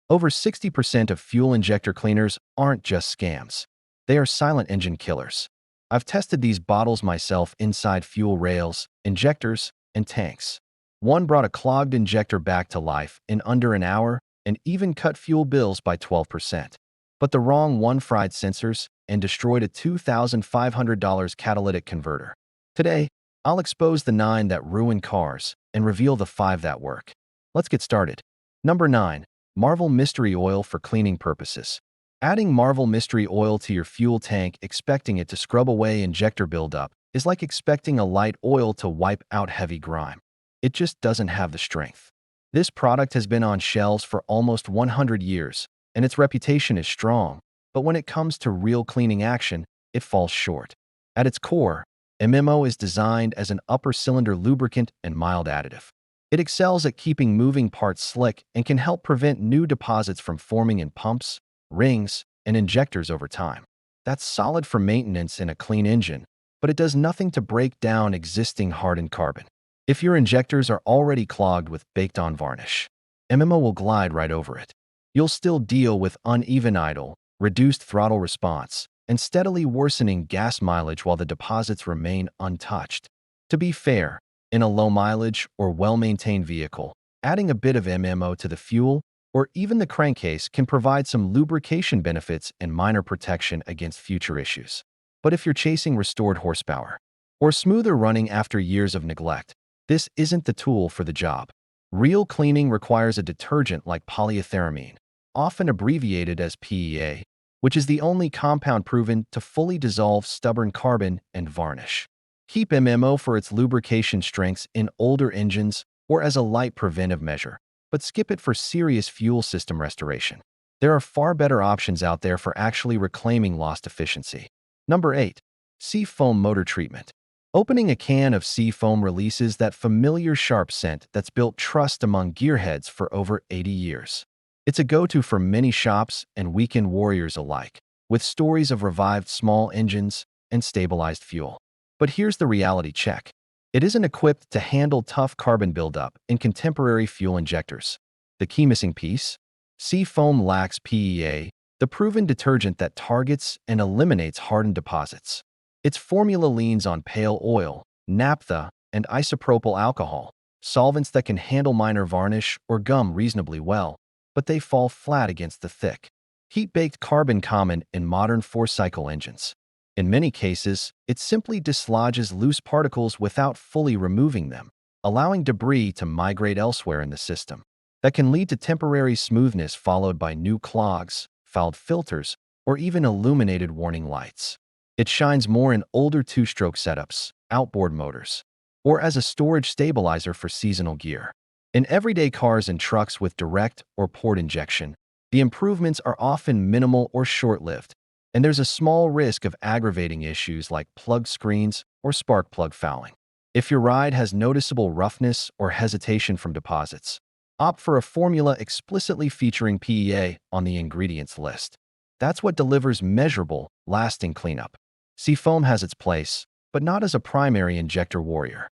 Over 60% of fuel injector cleaners aren't just scams. They are silent engine killers. I've tested these bottles myself inside fuel rails, injectors, and tanks. One brought a clogged injector back to life in under an hour and even cut fuel bills by 12%. But the wrong one fried sensors and destroyed a $2,500 catalytic converter. Today, I'll expose the 9 that ruin cars and reveal the 5 that work. Let's get started. Number 9. Marvel Mystery Oil for cleaning purposes. Adding Marvel Mystery Oil to your fuel tank expecting it to scrub away injector buildup is like expecting a light oil to wipe out heavy grime. It just doesn't have the strength. This product has been on shelves for almost 100 years, and its reputation is strong, but when it comes to real cleaning action, it falls short. At its core, MMO is designed as an upper cylinder lubricant and mild additive. It excels at keeping moving parts slick and can help prevent new deposits from forming in pumps, rings, and injectors over time. That's solid for maintenance in a clean engine, but it does nothing to break down existing hardened carbon. If your injectors are already clogged with baked-on varnish, MMO will glide right over it. You'll still deal with uneven idle, reduced throttle response, and steadily worsening gas mileage while the deposits remain untouched. To be fair, in a low-mileage or well-maintained vehicle, adding a bit of MMO to the fuel or even the crankcase can provide some lubrication benefits and minor protection against future issues. But if you're chasing restored horsepower or smoother running after years of neglect, this isn't the tool for the job. Real cleaning requires a detergent like polyethylamine, often abbreviated as PEA, which is the only compound proven to fully dissolve stubborn carbon and varnish. Keep MMO for its lubrication strengths in older engines or as a light preventive measure, but skip it for serious fuel system restoration. There are far better options out there for actually reclaiming lost efficiency. Number 8. Seafoam Motor Treatment. Opening a can of Seafoam releases that familiar sharp scent that's built trust among gearheads for over 80 years. It's a go-to for many shops and weekend warriors alike, with stories of revived small engines and stabilized fuel. But here's the reality check. It isn't equipped to handle tough carbon buildup in contemporary fuel injectors. The key missing piece? Seafoam lacks PEA, the proven detergent that targets and eliminates hardened deposits. Its formula leans on pale oil, naphtha, and isopropyl alcohol, solvents that can handle minor varnish or gum reasonably well, but they fall flat against the thick, heat-baked carbon common in modern four-cycle engines. In many cases, it simply dislodges loose particles without fully removing them, allowing debris to migrate elsewhere in the system. That can lead to temporary smoothness followed by new clogs, fouled filters, or even illuminated warning lights. It shines more in older two-stroke setups, outboard motors, or as a storage stabilizer for seasonal gear. In everyday cars and trucks with direct or port injection, the improvements are often minimal or short-lived, and there's a small risk of aggravating issues like plug screens or spark plug fouling. If your ride has noticeable roughness or hesitation from deposits, opt for a formula explicitly featuring PEA on the ingredients list. That's what delivers measurable, lasting cleanup. Seafoam has its place, but not as a primary injector warrior.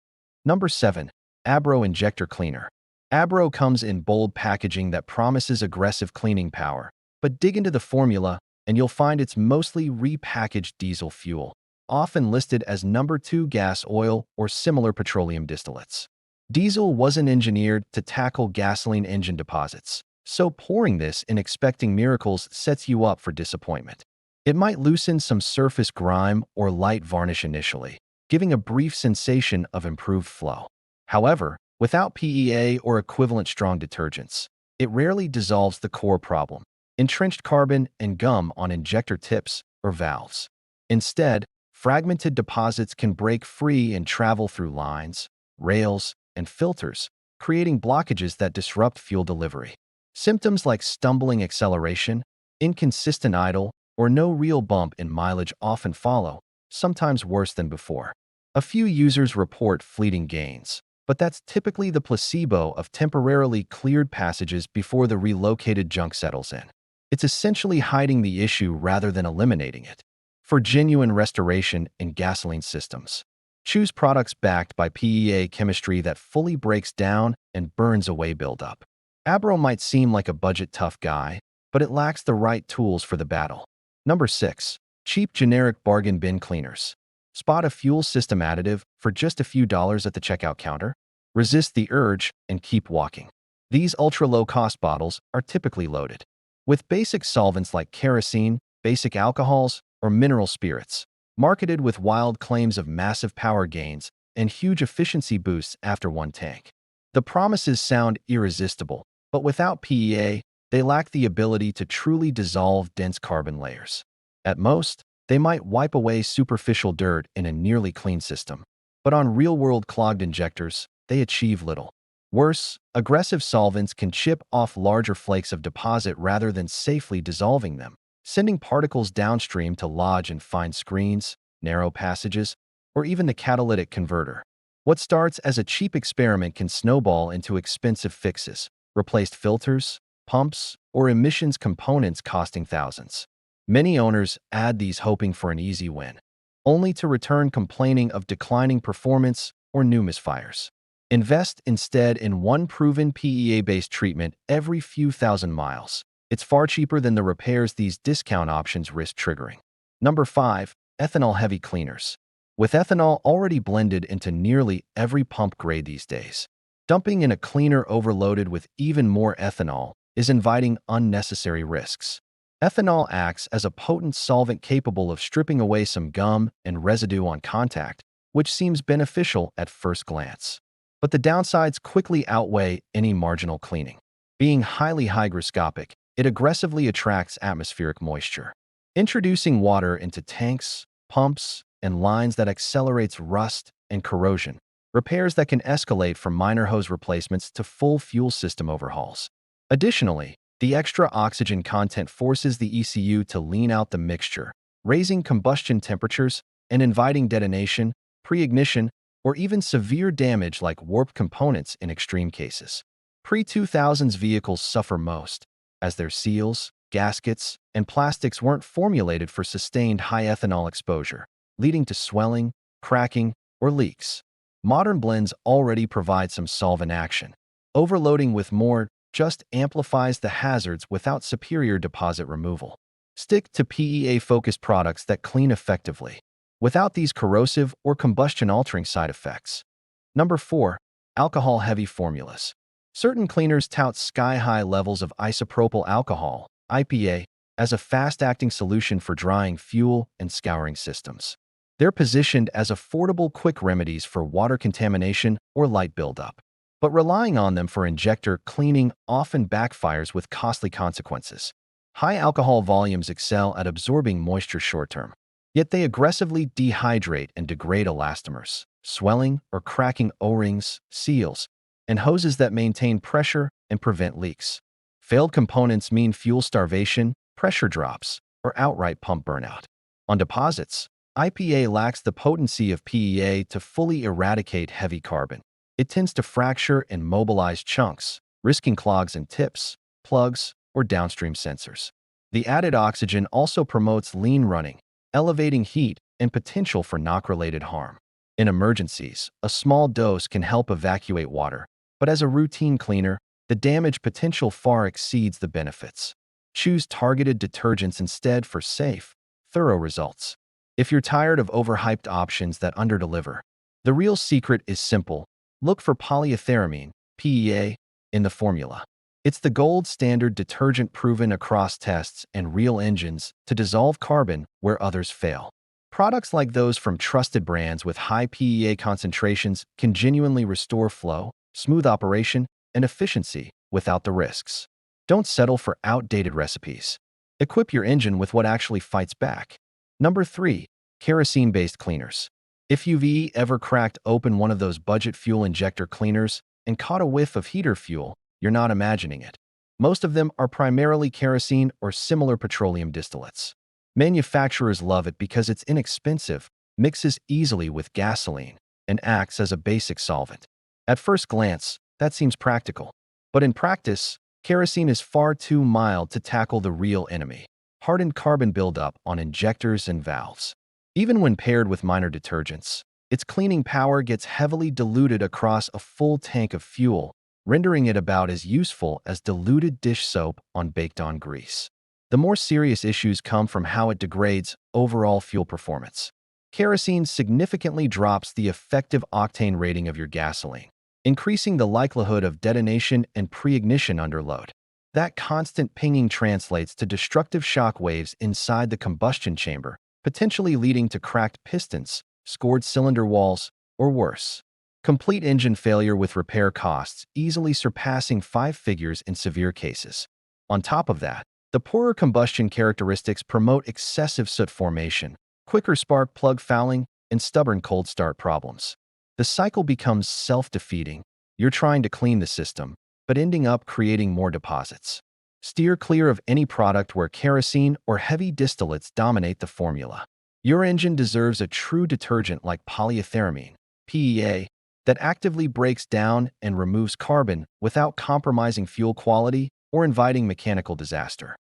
Number 7. Abro Injector Cleaner. Abro comes in bold packaging that promises aggressive cleaning power, but dig into the formula and you'll find it's mostly repackaged diesel fuel, often listed as number 2 gas oil or similar petroleum distillates. Diesel wasn't engineered to tackle gasoline engine deposits, so pouring this and expecting miracles sets you up for disappointment. It might loosen some surface grime or light varnish initially, giving a brief sensation of improved flow. However, without PEA or equivalent strong detergents, it rarely dissolves the core problem: entrenched carbon and gum on injector tips or valves. Instead, fragmented deposits can break free and travel through lines, rails, and filters, creating blockages that disrupt fuel delivery. Symptoms like stumbling acceleration, inconsistent idle, or no real bump in mileage often follow, sometimes worse than before. A few users report fleeting gains, but that's typically the placebo of temporarily cleared passages before the relocated junk settles in. It's essentially hiding the issue rather than eliminating it. For genuine restoration in gasoline systems, choose products backed by PEA chemistry that fully breaks down and burns away buildup. Abro might seem like a budget tough guy, but it lacks the right tools for the battle. Number 6. Cheap generic bargain bin cleaners. Spot a fuel system additive for just a few dollars at the checkout counter? Resist the urge and keep walking. These ultra-low-cost bottles are typically loaded with basic solvents like kerosene, basic alcohols, or mineral spirits, marketed with wild claims of massive power gains and huge efficiency boosts after one tank. The promises sound irresistible, but without PEA, they lack the ability to truly dissolve dense carbon layers. At most, they might wipe away superficial dirt in a nearly clean system, but on real-world clogged injectors, they achieve little. Worse, aggressive solvents can chip off larger flakes of deposit rather than safely dissolving them, sending particles downstream to lodge in fine screens, narrow passages, or even the catalytic converter. What starts as a cheap experiment can snowball into expensive fixes, replaced filters, pumps, or emissions components costing thousands. Many owners add these hoping for an easy win, only to return complaining of declining performance or new misfires. Invest instead in one proven PEA-based treatment every few thousand miles. It's far cheaper than the repairs these discount options risk triggering. Number 5. Ethanol-heavy cleaners. With ethanol already blended into nearly every pump grade these days, dumping in a cleaner overloaded with even more ethanol is inviting unnecessary risks. Ethanol acts as a potent solvent capable of stripping away some gum and residue on contact, which seems beneficial at first glance. But the downsides quickly outweigh any marginal cleaning. Being highly hygroscopic, it aggressively attracts atmospheric moisture, introducing water into tanks, pumps, and lines that accelerates rust and corrosion, repairs that can escalate from minor hose replacements to full fuel system overhauls. Additionally, the extra oxygen content forces the ECU to lean out the mixture, raising combustion temperatures and inviting detonation, pre-ignition, or even severe damage like warped components in extreme cases. Pre-2000s vehicles suffer most, as their seals, gaskets, and plastics weren't formulated for sustained high ethanol exposure, leading to swelling, cracking, or leaks. Modern blends already provide some solvent action. Overloading with more just amplifies the hazards without superior deposit removal. Stick to PEA-focused products that clean effectively, without these corrosive or combustion-altering side effects. Number 4. Alcohol-heavy formulas. Certain cleaners tout sky-high levels of isopropyl alcohol, IPA, as a fast-acting solution for drying fuel and scouring systems. They're positioned as affordable quick remedies for water contamination or light buildup. But relying on them for injector cleaning often backfires with costly consequences. High alcohol volumes excel at absorbing moisture short-term, yet they aggressively dehydrate and degrade elastomers, swelling or cracking O-rings, seals, and hoses that maintain pressure and prevent leaks. Failed components mean fuel starvation, pressure drops, or outright pump burnout. On deposits, IPA lacks the potency of PEA to fully eradicate heavy carbon. It tends to fracture and mobilize chunks, risking clogs in tips, plugs, or downstream sensors. The added oxygen also promotes lean running, elevating heat and potential for knock-related harm. In emergencies, a small dose can help evacuate water, but as a routine cleaner, the damage potential far exceeds the benefits. Choose targeted detergents instead for safe, thorough results. If you're tired of overhyped options that underdeliver, the real secret is simple. Look for polyethyramine, PEA, in the formula. It's the gold standard detergent proven across tests and real engines to dissolve carbon where others fail. Products like those from trusted brands with high PEA concentrations can genuinely restore flow, smooth operation, and efficiency without the risks. Don't settle for outdated recipes. Equip your engine with what actually fights back. Number 3. Kerosene-based cleaners. If you've ever cracked open one of those budget fuel injector cleaners and caught a whiff of heater fuel, you're not imagining it. Most of them are primarily kerosene or similar petroleum distillates. Manufacturers love it because it's inexpensive, mixes easily with gasoline, and acts as a basic solvent. At first glance, that seems practical. But in practice, kerosene is far too mild to tackle the real enemy: hardened carbon buildup on injectors and valves. Even when paired with minor detergents, its cleaning power gets heavily diluted across a full tank of fuel, rendering it about as useful as diluted dish soap on baked-on grease. The more serious issues come from how it degrades overall fuel performance. Kerosene significantly drops the effective octane rating of your gasoline, increasing the likelihood of detonation and pre-ignition under load. That constant pinging translates to destructive shock waves inside the combustion chamber, potentially leading to cracked pistons, scored cylinder walls, or worse. Complete engine failure with repair costs easily surpassing 5 figures in severe cases. On top of that, the poorer combustion characteristics promote excessive soot formation, quicker spark plug fouling, and stubborn cold start problems. The cycle becomes self-defeating. You're trying to clean the system, but ending up creating more deposits. Steer clear of any product where kerosene or heavy distillates dominate the formula. Your engine deserves a true detergent like polyethylamine, PEA, that actively breaks down and removes carbon without compromising fuel quality or inviting mechanical disaster.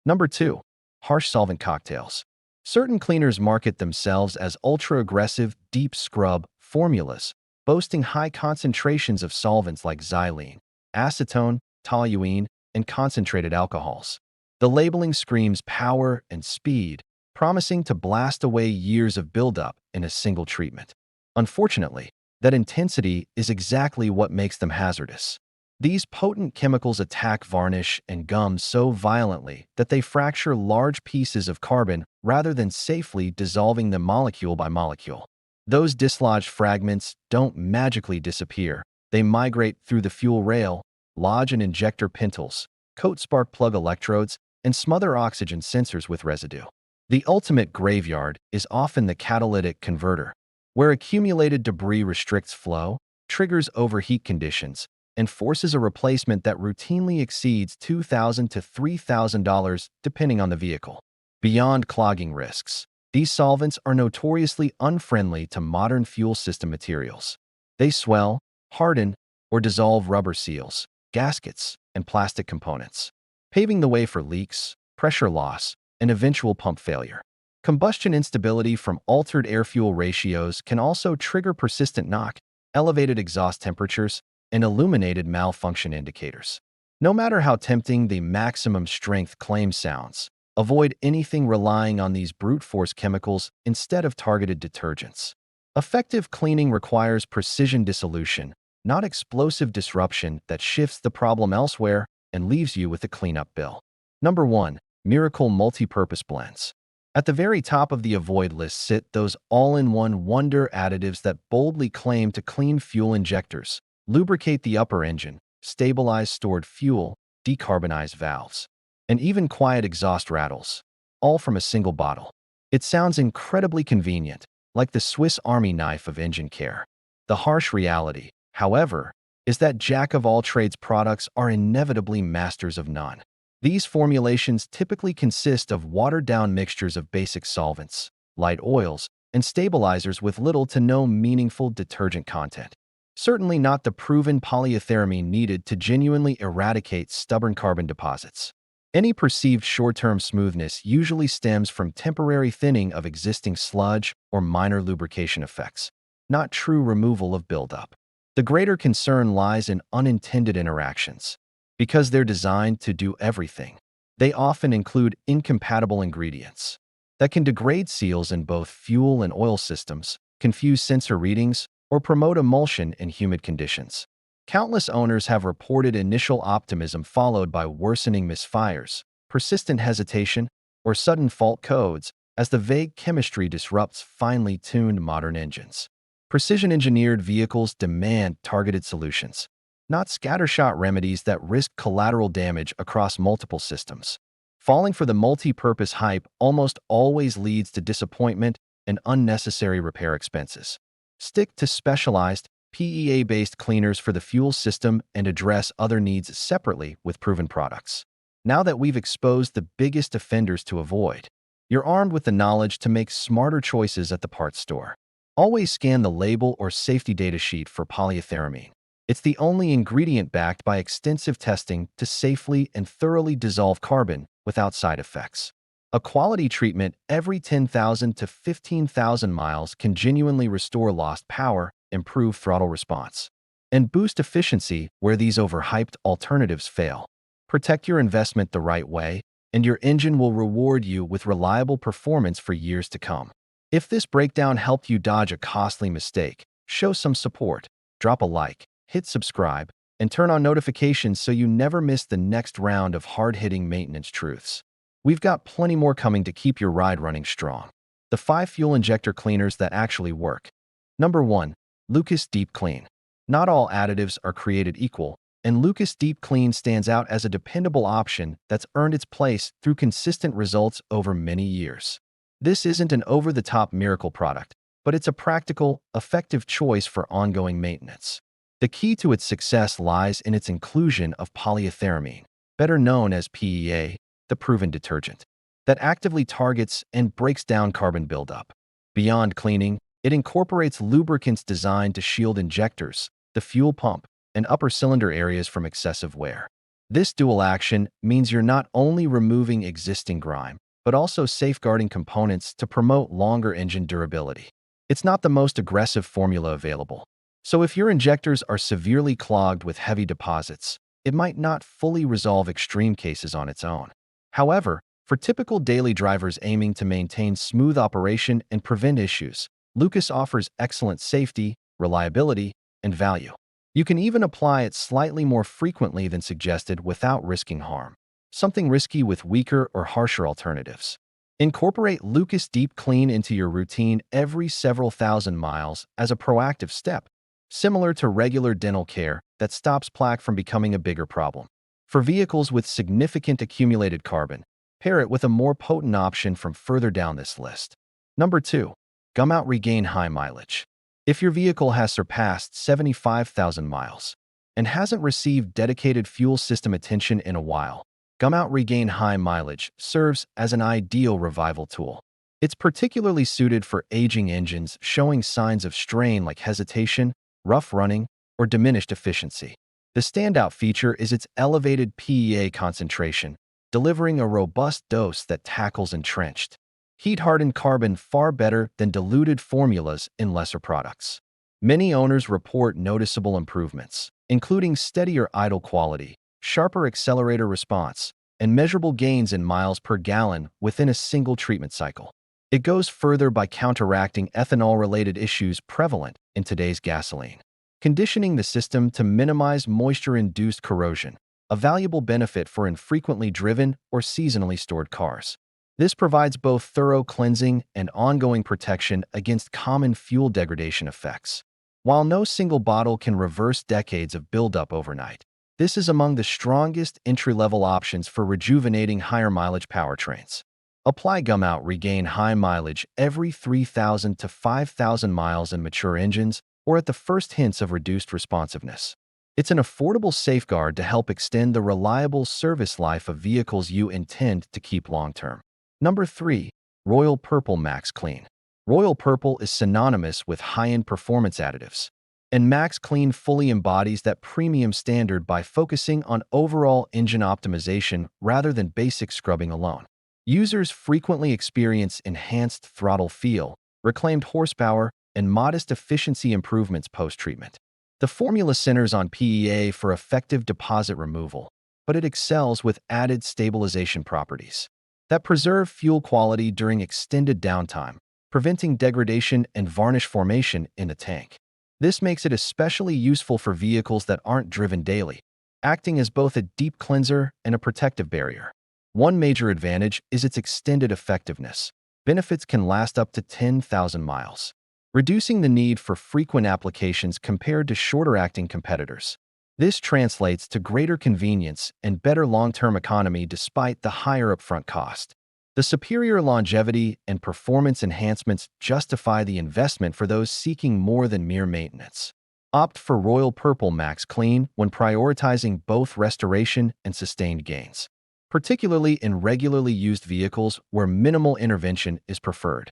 Number 2. Harsh solvent cocktails. Certain cleaners market themselves as ultra-aggressive, deep scrub formulas, boasting high concentrations of solvents like xylene, acetone, toluene, and concentrated alcohols. The labeling screams power and speed, promising to blast away years of buildup in a single treatment. Unfortunately, that intensity is exactly what makes them hazardous. These potent chemicals attack varnish and gum so violently that they fracture large pieces of carbon rather than safely dissolving them molecule by molecule. Those dislodged fragments don't magically disappear. They migrate through the fuel rail, lodge in injector pintles, coat spark plug electrodes, and smother oxygen sensors with residue. The ultimate graveyard is often the catalytic converter, where accumulated debris restricts flow, triggers overheat conditions, and forces a replacement that routinely exceeds $2,000 to $3,000 depending on the vehicle. Beyond clogging risks, these solvents are notoriously unfriendly to modern fuel system materials. They swell, harden, or dissolve rubber seals, gaskets, and plastic components, paving the way for leaks, pressure loss, and eventual pump failure. Combustion instability from altered air-fuel ratios can also trigger persistent knock, elevated exhaust temperatures, and illuminated malfunction indicators. No matter how tempting the maximum strength claim sounds, avoid anything relying on these brute force chemicals instead of targeted detergents. Effective cleaning requires precision dissolution, not explosive disruption that shifts the problem elsewhere and leaves you with a cleanup bill. Number 1. Miracle Multi-Purpose Blends. At the very top of the avoid list sit those all-in-one wonder additives that boldly claim to clean fuel injectors, lubricate the upper engine, stabilize stored fuel, decarbonize valves, and even quiet exhaust rattles, all from a single bottle. It sounds incredibly convenient, like the Swiss Army knife of engine care. The harsh reality, however, is that jack-of-all-trades products are inevitably masters of none. These formulations typically consist of watered-down mixtures of basic solvents, light oils, and stabilizers with little to no meaningful detergent content. Certainly not the proven polyethylamine needed to genuinely eradicate stubborn carbon deposits. Any perceived short-term smoothness usually stems from temporary thinning of existing sludge or minor lubrication effects, not true removal of buildup. The greater concern lies in unintended interactions. Because they're designed to do everything, they often include incompatible ingredients that can degrade seals in both fuel and oil systems, confuse sensor readings, or promote emulsion in humid conditions. Countless owners have reported initial optimism followed by worsening misfires, persistent hesitation, or sudden fault codes as the vague chemistry disrupts finely tuned modern engines. Precision-engineered vehicles demand targeted solutions, not scattershot remedies that risk collateral damage across multiple systems. Falling for the multi-purpose hype almost always leads to disappointment and unnecessary repair expenses. Stick to specialized, PEA-based cleaners for the fuel system and address other needs separately with proven products. Now that we've exposed the biggest offenders to avoid, you're armed with the knowledge to make smarter choices at the parts store. Always scan the label or safety data sheet for polyethylamine. It's the only ingredient backed by extensive testing to safely and thoroughly dissolve carbon without side effects. A quality treatment every 10,000 to 15,000 miles can genuinely restore lost power, improve throttle response, and boost efficiency where these overhyped alternatives fail. Protect your investment the right way, and your engine will reward you with reliable performance for years to come. If this breakdown helped you dodge a costly mistake, show some support. Drop a like, hit subscribe, and turn on notifications so you never miss the next round of hard-hitting maintenance truths. We've got plenty more coming to keep your ride running strong. The 5 fuel injector cleaners that actually work. Number 1. Lucas Deep Clean. Not all additives are created equal, and Lucas Deep Clean stands out as a dependable option that's earned its place through consistent results over many years. This isn't an over-the-top miracle product, but it's a practical, effective choice for ongoing maintenance. The key to its success lies in its inclusion of polyethyramine, better known as PEA, the proven detergent, that actively targets and breaks down carbon buildup. Beyond cleaning, it incorporates lubricants designed to shield injectors, the fuel pump, and upper cylinder areas from excessive wear. This dual action means you're not only removing existing grime, but also safeguarding components to promote longer engine durability. It's not the most aggressive formula available, so if your injectors are severely clogged with heavy deposits, it might not fully resolve extreme cases on its own. However, for typical daily drivers aiming to maintain smooth operation and prevent issues, Lucas offers excellent safety, reliability, and value. You can even apply it slightly more frequently than suggested without risking harm, something risky with weaker or harsher alternatives. Incorporate Lucas Deep Clean into your routine every several thousand miles as a proactive step, similar to regular dental care that stops plaque from becoming a bigger problem. For vehicles with significant accumulated carbon, pair it with a more potent option from further down this list. Number 2. Gumout Regain High Mileage. If your vehicle has surpassed 75,000 miles and hasn't received dedicated fuel system attention in a while, Gumout Regain High Mileage serves as an ideal revival tool. It's particularly suited for aging engines showing signs of strain like hesitation, rough running, or diminished efficiency. The standout feature is its elevated PEA concentration, delivering a robust dose that tackles entrenched, heat-hardened carbon far better than diluted formulas in lesser products. Many owners report noticeable improvements, including steadier idle quality, sharper accelerator response, and measurable gains in miles per gallon within a single treatment cycle. It goes further by counteracting ethanol-related issues prevalent in today's gasoline, conditioning the system to minimize moisture-induced corrosion, a valuable benefit for infrequently driven or seasonally stored cars. This provides both thorough cleansing and ongoing protection against common fuel degradation effects. While no single bottle can reverse decades of buildup overnight, this is among the strongest entry-level options for rejuvenating higher-mileage powertrains. Apply Gumout Regain High Mileage every 3,000 to 5,000 miles in mature engines or at the first hints of reduced responsiveness. It's an affordable safeguard to help extend the reliable service life of vehicles you intend to keep long-term. Number 3. Royal Purple Max Clean. Royal Purple is synonymous with high-end performance additives, and Max Clean fully embodies that premium standard by focusing on overall engine optimization rather than basic scrubbing alone. Users frequently experience enhanced throttle feel, reclaimed horsepower, and modest efficiency improvements post-treatment. The formula centers on PEA for effective deposit removal, but it excels with added stabilization properties that preserve fuel quality during extended downtime, preventing degradation and varnish formation in the tank. This makes it especially useful for vehicles that aren't driven daily, acting as both a deep cleanser and a protective barrier. One major advantage is its extended effectiveness. Benefits can last up to 10,000 miles, reducing the need for frequent applications compared to shorter-acting competitors. This translates to greater convenience and better long-term economy despite the higher upfront cost. The superior longevity and performance enhancements justify the investment for those seeking more than mere maintenance. Opt for Royal Purple Max Clean when prioritizing both restoration and sustained gains, particularly in regularly used vehicles where minimal intervention is preferred.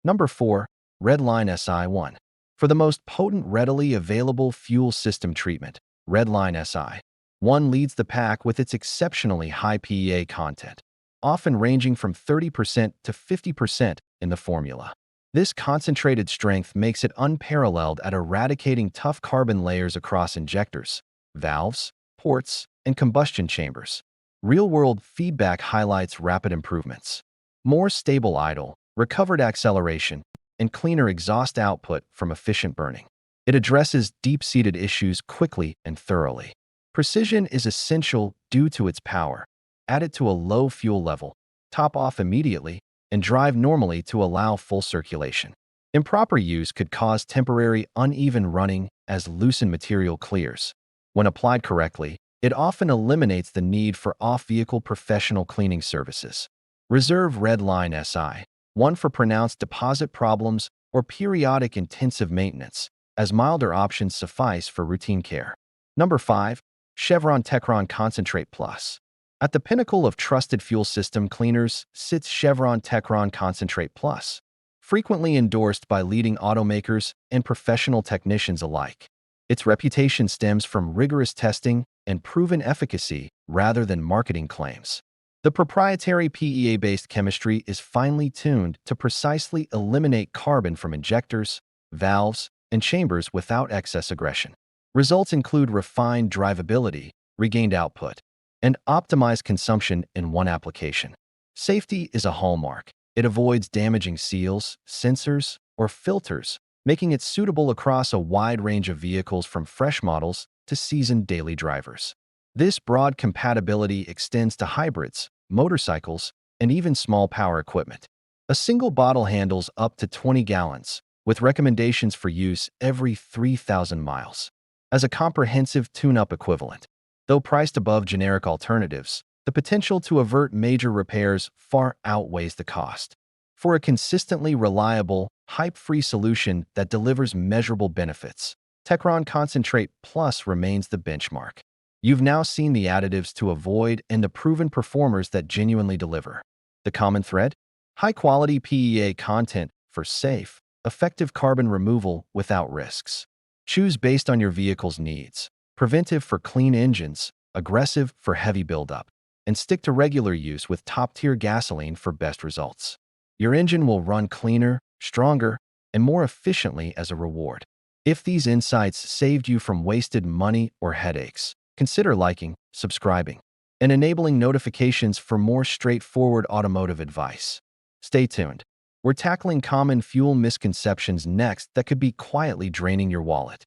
Number 4. Redline SI1. For the most potent readily available fuel system treatment, Redline SI1 leads the pack with its exceptionally high PEA content, often ranging from 30% to 50% in the formula. This concentrated strength makes it unparalleled at eradicating tough carbon layers across injectors, valves, ports, and combustion chambers. Real-world feedback highlights rapid improvements. More stable idle, recovered acceleration, and cleaner exhaust output from efficient burning. It addresses deep-seated issues quickly and thoroughly. Precision is essential due to its power. Add it to a low fuel level, top off immediately, and drive normally to allow full circulation. Improper use could cause temporary uneven running as loosened material clears. When applied correctly, it often eliminates the need for off-vehicle professional cleaning services. Reserve Red Line SI, one for pronounced deposit problems or periodic intensive maintenance, as milder options suffice for routine care. Number 5. Chevron Techron Concentrate Plus. At the pinnacle of trusted fuel system cleaners sits Chevron Techron Concentrate Plus, frequently endorsed by leading automakers and professional technicians alike. Its reputation stems from rigorous testing and proven efficacy rather than marketing claims. The proprietary PEA-based chemistry is finely tuned to precisely eliminate carbon from injectors, valves, and chambers without excess aggression. Results include refined drivability, regained output, and optimized consumption in one application. Safety is a hallmark. It avoids damaging seals, sensors, or filters, making it suitable across a wide range of vehicles from fresh models to seasoned daily drivers. This broad compatibility extends to hybrids, motorcycles, and even small power equipment. A single bottle handles up to 20 gallons, with recommendations for use every 3,000 miles. As a comprehensive tune-up equivalent, though priced above generic alternatives, the potential to avert major repairs far outweighs the cost. For a consistently reliable, hype-free solution that delivers measurable benefits, Techron Concentrate Plus remains the benchmark. You've now seen the additives to avoid and the proven performers that genuinely deliver. The common thread? High-quality PEA content for safe, effective carbon removal without risks. Choose based on your vehicle's needs. Preventive for clean engines, aggressive for heavy buildup, and stick to regular use with top-tier gasoline for best results. Your engine will run cleaner, stronger, and more efficiently as a reward. If these insights saved you from wasted money or headaches, consider liking, subscribing, and enabling notifications for more straightforward automotive advice. Stay tuned. We're tackling common fuel misconceptions next that could be quietly draining your wallet.